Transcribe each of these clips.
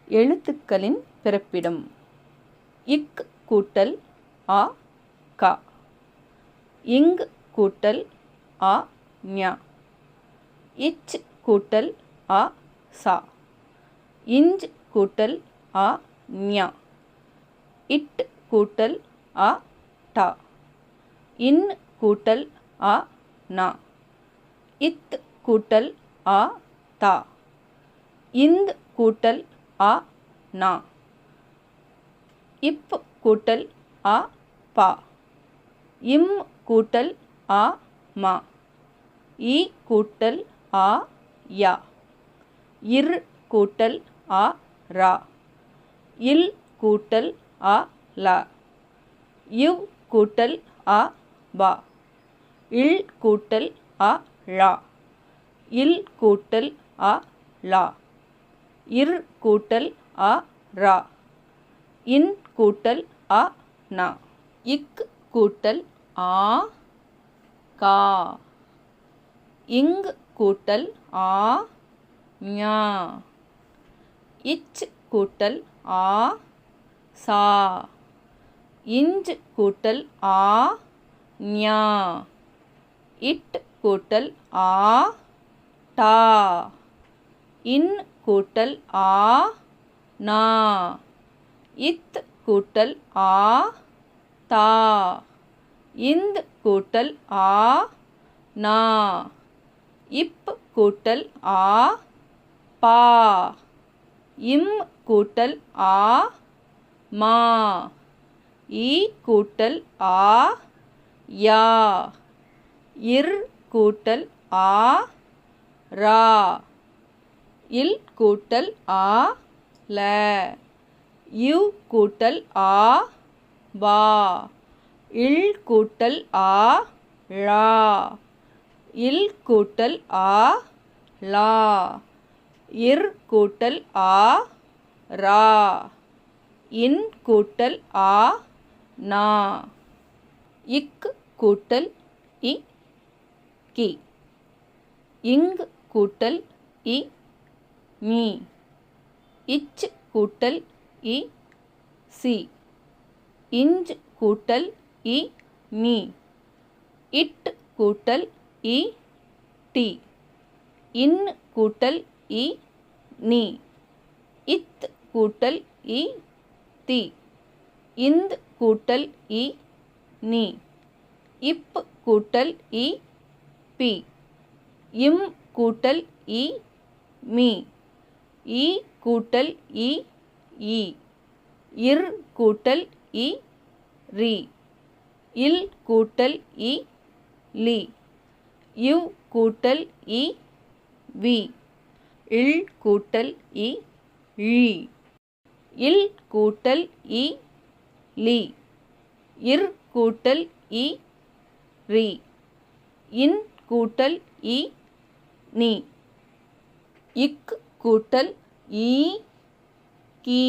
எழுத்துக்களின் பிறப்பிடம். இக் கூட்டல் ஆ கா. இங் கூட்டல் ஆ ஞா. இச் கூட்டல் ஆ சா. இஞ்ச் கூட்டல் ஆ ஞா. இட் கூட்டல் ஆ டா. இன் கூட்டல் ஆ நா. இத் கூட்டல் ஆ தா. இந்த் கூட்டல் ஆ நா. இப் கூட்டல் ஆ பா. இம் கூட்டல் ஆ மா. ஈ கூட்டல் ஆ யா. இர் கூட்டல் ஆ ரா. இல் கூட்டல் ஆ லா. இவ் கூட்டல் ஆ பா. இல் கூட்டல் ஆ ழா. இல் கூட்டல் ஆ லா. இர் கூட்டல் ஆ ரா. இன் கூட்டல் ஆ நா. இக் கூட்டல் ஆ கா. இங் கூட்டல் ஆ ஞா. இச் கூட்டல் ஆ சா. இஞ்ச் கூட்டல் ஆ ஞா. இட் கூட்டல் ஆ டா. இன் கூட்டல் ஆ நா. இத் கூட்டல் ஆ தா. இந்த் கூட்டல் ஆ நா. இப் கூட்டல் ஆ பா. இம் கூட்டல் ஆ மா. ஈ கூட்டல் ஆ யா. இர் கூட்டல் ஆ ரா. இல் கூட்டல் ஆ ல. இவ் கூட்டல் ஆ பா. இல் கூட்டல் ஆ ழா. இல் கூட்டல் ஆ லா. இர் கூட்டல் ஆ ரா. இன் கூட்டல் ஆ நா. இக் கூட்டல் இ கி. இங் கூட்டல் இ மீ. இச் கூட்டல் இ சி. இஞ்ச் கூட்டல் இ நீ. இட் கூட்டல் இ டி. இன் கூட்டல் இ நீ. இத் கூட்டல் இ தி. இந்த் கூட்டல் இ நீ. இப் கூட்டல் இ பி. இம் கூட்டல் இ மீ. ஈ கூட்டல் இ ஈ. இர் கூட்டல் இ ரி. இல் கூட்டல் இ லி. இவ் கூட்டல் இ வி. இல் கூட்டல் இ ழி. இல் கூட்டல் இ லி. இர் கூட்டல் இ ரி. இன் கூட்டல் இ நீ. இக் கூட்டல் ஈ கீ.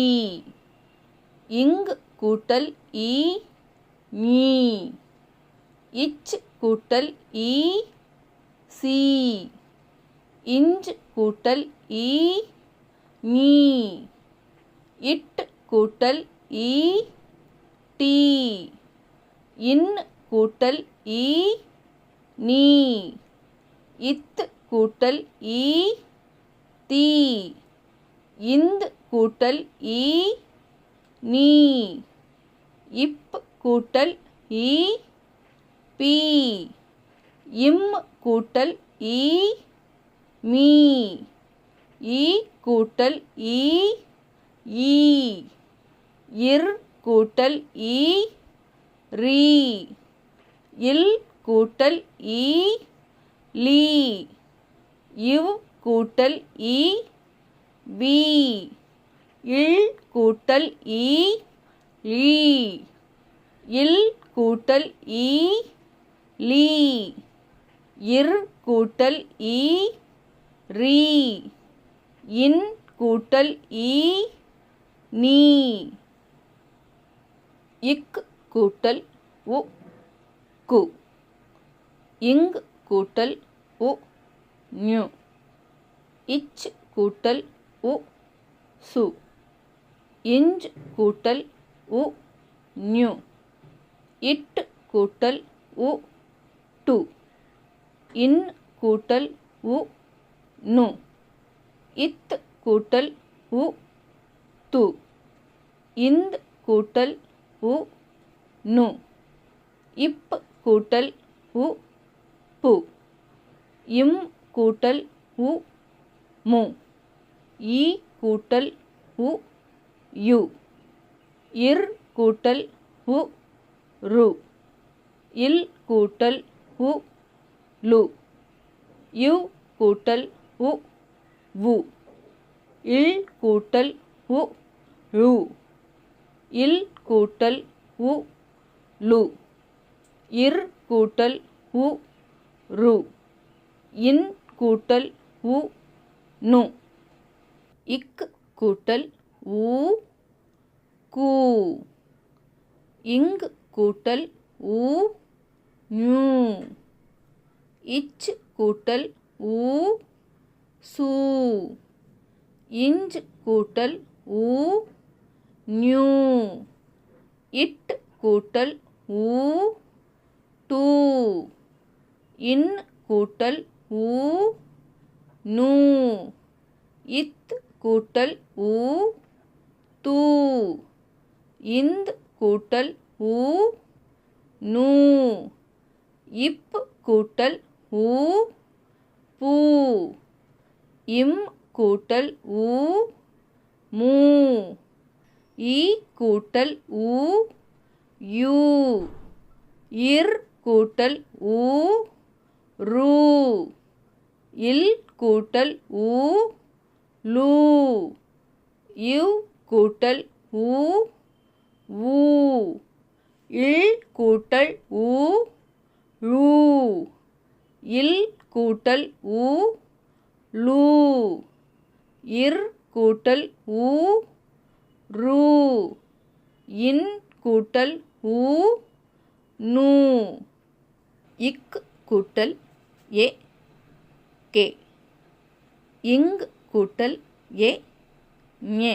இங் கூட்டல் ஈ மீ. இச் கூட்டல் ஈ சி. இஞ்ச் கூட்டல் ஈ மீ. இட் கூட்டல் ஈ டி. இன் கூட்டல் ஈ நீ. இத் கூட்டல் ஈ தி. இந்த் கூட்டல் ஈ நீ. இப் கூட்டல் ஈ பி. இம் கூட்டல் ஈ மீ. ஈ கூட்டல் ஈ ஈ. இர் கூட்டல் ஈ ரி. இல் கூட்டல் ஈ லி. இவ் கூட்டல் ஈ வி. இல் கூட்டல் ஈ ழி. இல் கூட்டல் ஈ லி. இர் கூட்டல் ஈ ரி. இன் கூட்டல் ஈ நீ. இக் கூட்டல் உ கு. இங் கூட்டல் உ ஞு. இச் கூட்டல் உ சு. இஞ்ச் கூட்டல் உ ஞு. இட் கூட்டல் உ டு. இன் கூட்டல் உ நு. இத் கூட்டல் உ து. இந்த் கூட்டல் உ நு. இப் கூட்டல் உ பு. இம் கூட்டல் உ மு. ஈ கூட்டல் உ யு. இர் கூட்டல் உ ரு. இல் கூட்டல் உ லு. யு கூட்டல் உ வு. இல் கூட்டல் உ ழு. இல் கூட்டல் உ லு. இர் கூட்டல் உ ரு. இன் கூட்டல் உ நு. இக் கூட்டல் ஊ கூ. இங் கூட்டல் ஊ ஞு. இச் கூட்டல் ஊ சு. இஞ்ச் கூட்டல் ஊ ஞு. இட் கூட்டல் ஊ டு. இன் கூட்டல் ஊ நு. இத் கூட்டல் ஊ து. இந்த் கூட்டல் ஊ நு. இப் கூட்டல் ஊ பு. இம் கூட்டல் ஊ மு. ஈ கூட்டல் ஊ யு. இர் கூட்டல் ஊ ரு. இல் கூட்டல் ஊ லு. யு கூட்டல் ஊ வு. இல் கூட்டல் ஊ ழு. இல் கூட்டல் ஊ லு. இர் கூட்டல் ஊ ரு. இன் கூட்டல் ஊ நு. இக் கூட்டல் ஏ கே. இங் கூட்டல் ஏ ஞே.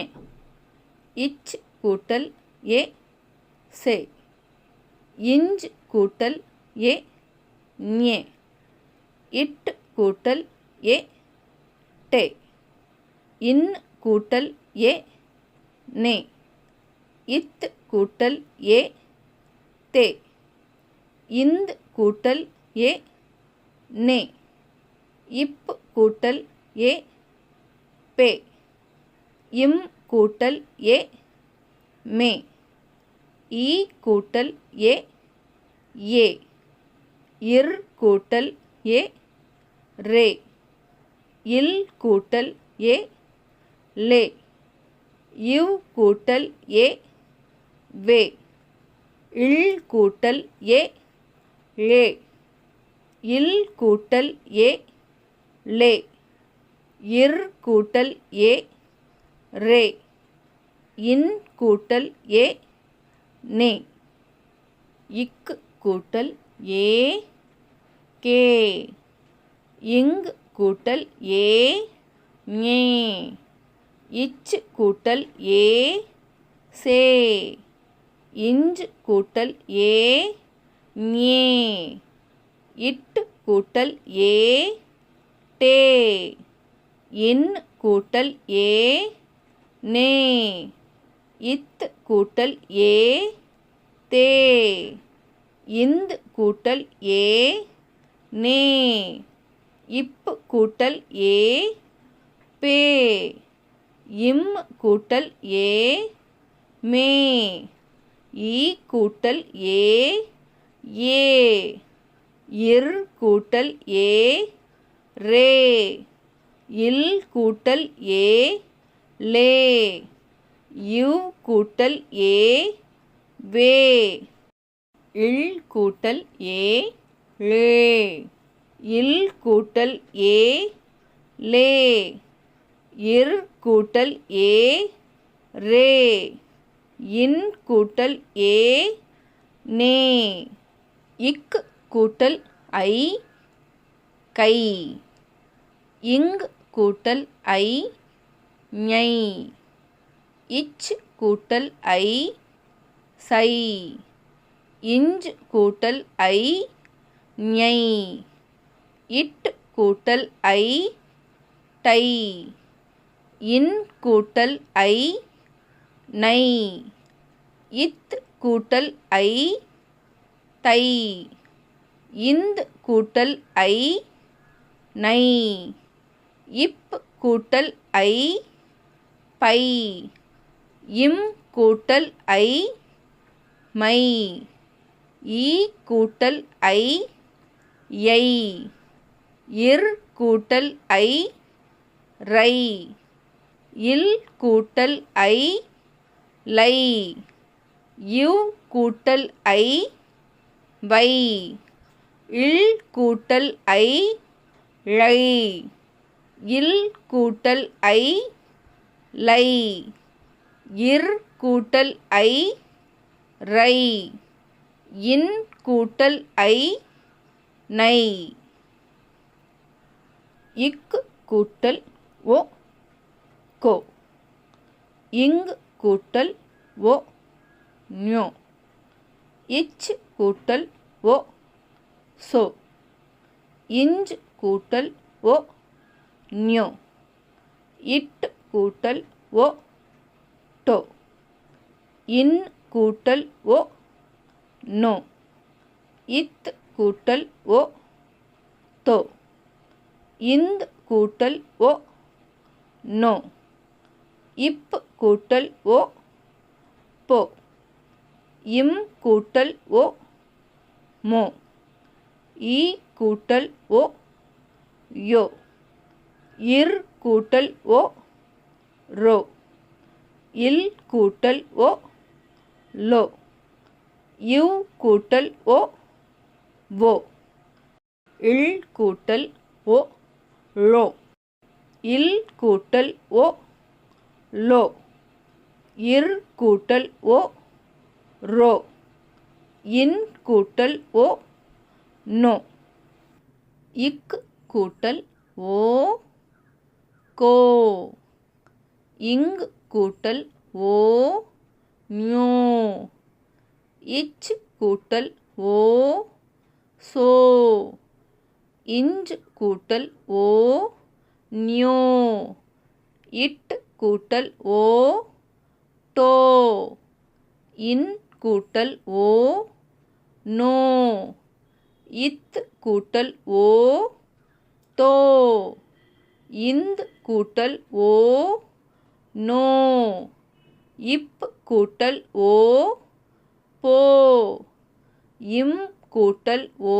இச் கூட்டல் ஏ சே. இஞ்ச் கூட்டல் ஏ ஞே. இட் கூட்டல் ஏ டே. இன் கூட்டல் ஏ நே. இத் கூட்டல் ஏ தே. இந்த் கூட்டல் ஏ நே. இப் கூட்டல் ஏ பே. இம் கூட்டல் ஏ மே. ஈ கூட்டல் ஏ ஏ. இர் கூட்டல் ஏ ரே. இல் கூட்டல் ஏ லே. யு கூட்டல் ஏ வே. இல் கூட்டல் ஏ ழே. இல் கூட்டல் ஏ லே. இர் கூட்டல் ஏ ரே. இன் கூட்டல் ஏ நே. இக் கூட்டல் ஏ கே. இங் கூட்டல் ஏ ஞே. இச் கூட்டல் ஏ சே. இஞ்ச் கூட்டல் ஏ ஞே. இட் கூட்டல் ஏ டே. இன் கூட்டல் ஏ நே. இத் கூட்டல் ஏ தே. இந்த் கூட்டல் ஏ நே. இப் கூட்டல் ஏ பே. இம் கூட்டல் ஏ மே. ஈ கூட்டல் ஏ ஏ. இர் கூட்டல் ஏ ரே. இல் கூட்டல் ஏ லே. யு கூட்டல் ஏ வே. இல் கூட்டல் ஏ ழே. இல் கூட்டல் ஏ லே. இர் கூட்டல் ஏ ரே. இன் கூட்டல் ஏ நே. இக் கூட்டல் ஐ கை. இங் கூட்டல் ஐ ஞை. இச் கூட்டல் ஐ சை. இஞ்ச் கூட்டல் ஐ ஞை. இட் கூட்டல் ஐ டை. இன் கூட்டல் ஐ நை. இத் கூட்டல் ஐ தை. இந்த் கூட்டல் ஐ நை. இப் கூட்டல் ஐ பை. இம் கூட்டல் ஐ மை. ஈ கூட்டல் ஐ யை. இர் கூட்டல் ஐ ரை. இல் கூட்டல் ஐ லை. இவ் கூட்டல் ஐ வை. இல் கூட்டல் ஐ ழை. இல் கூட்டல் ஐ லை. இர் கூட்டல் ஐ ரை. இன் கூட்டல் ஐ நை. இக் கூட்டல் ஒ கோ. இங் கூட்டல் ஒ ஞோ. இச் கூட்டல் ஒ சோ. இஞ்ச் கூட்டல் ஒ ஞோ. இட் கூட்டல் ஒ டோ. இன் கூட்டல் ஒ நோ. இத் கூட்டல் ஒ தோ. இந்த் கூட்டல் ஒ நோ. இப் கூட்டல் ஒ போ. இம் கூட்டல் ஒ மோ. ஈ கூட்டல் ஒ யோ. இர் கூட்டல் ஒ ரோ. இல் கூட்டல் ஒ லோ. இவ் கூட்டல் ஒ வோ. இல் கூட்டல் ஒ ழோ. இல் கூட்டல் ஒ லோ. இர் கூட்டல் ஒ ரோ. இன் கூட்டல் ஒ நோ. இக் கூட்டல் ஓ கோ. இங் கூட்டல் ஓ ஞோ. இச் கூட்டல் ஓ சோ. இஞ்ச் கூட்டல் ஓ ஞோ. இட் கூட்டல் ஓ டோ. இன் கூட்டல் ஓ நோ. இத் கூட்டல் ஓ தோ. இந்த் கூட்டல் ஓ நோ. இப் கூட்டல் ஓ போ. இம் கூட்டல் ஓ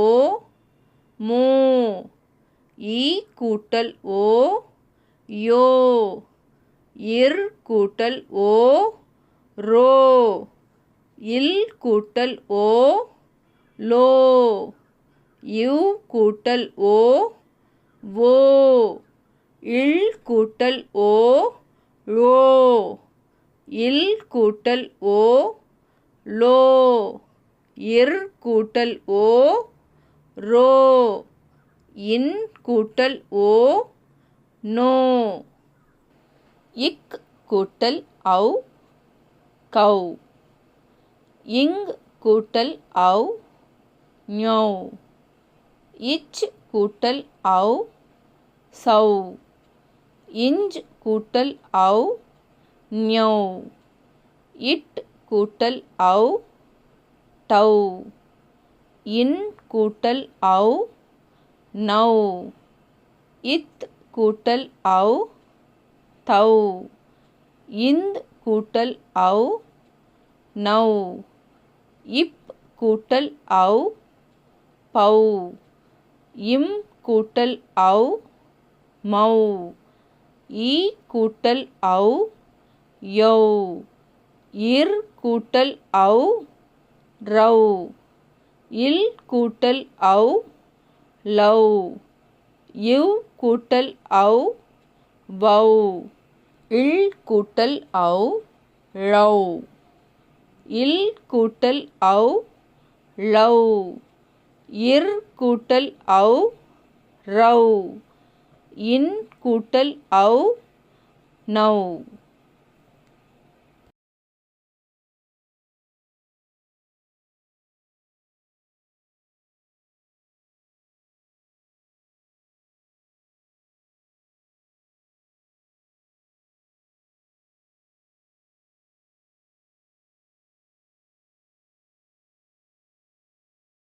மோ. ஈ கூட்டல் ஓ யோ. இர் கூட்டல் ஓ ரோ. இல் கூட்டல் ஓ லோ. இவ் கூட்டல் ஓ வோ. இல் கூட்டல் ஓ ழோ. இல் கூட்டல் ஓ லோ. இர் கூட்டல் ஓ ரோ. இன் கூட்டல் ஓ நோ. இக் கூட்டல் ஔ கௌ. இங் கூட்டல் ஔ ஞௌ. இச் கூட்டல் ஔ சௌ. இஞ்ச் கூட்டல் ஔ ஞௌ. இட் கூட்டல் ஔ டௌ. இன் கூட்டல் ஔ நௌ. இத் கூட்டல் ஔ தௌ. இந்த் கூட்டல் ஔ நௌ. இப் கூட்டல் ஔ பௌ. இம் கூட்டல் ஔ மௌ. ஈ கூட்டல் ஔ யௌ. இர் கூட்டல் ஔ ரௌ. இல் கூட்டல் ஔ லௌ. இவ் கூட்டல் ஔ வௌ. இல் கூட்டல் ஔ ழௌ. இல் கூட்டல் ஔ ளௌ. இர் கூட்டல் ஔ ரௌ. இன் கூட்டல் ஔ நௌ.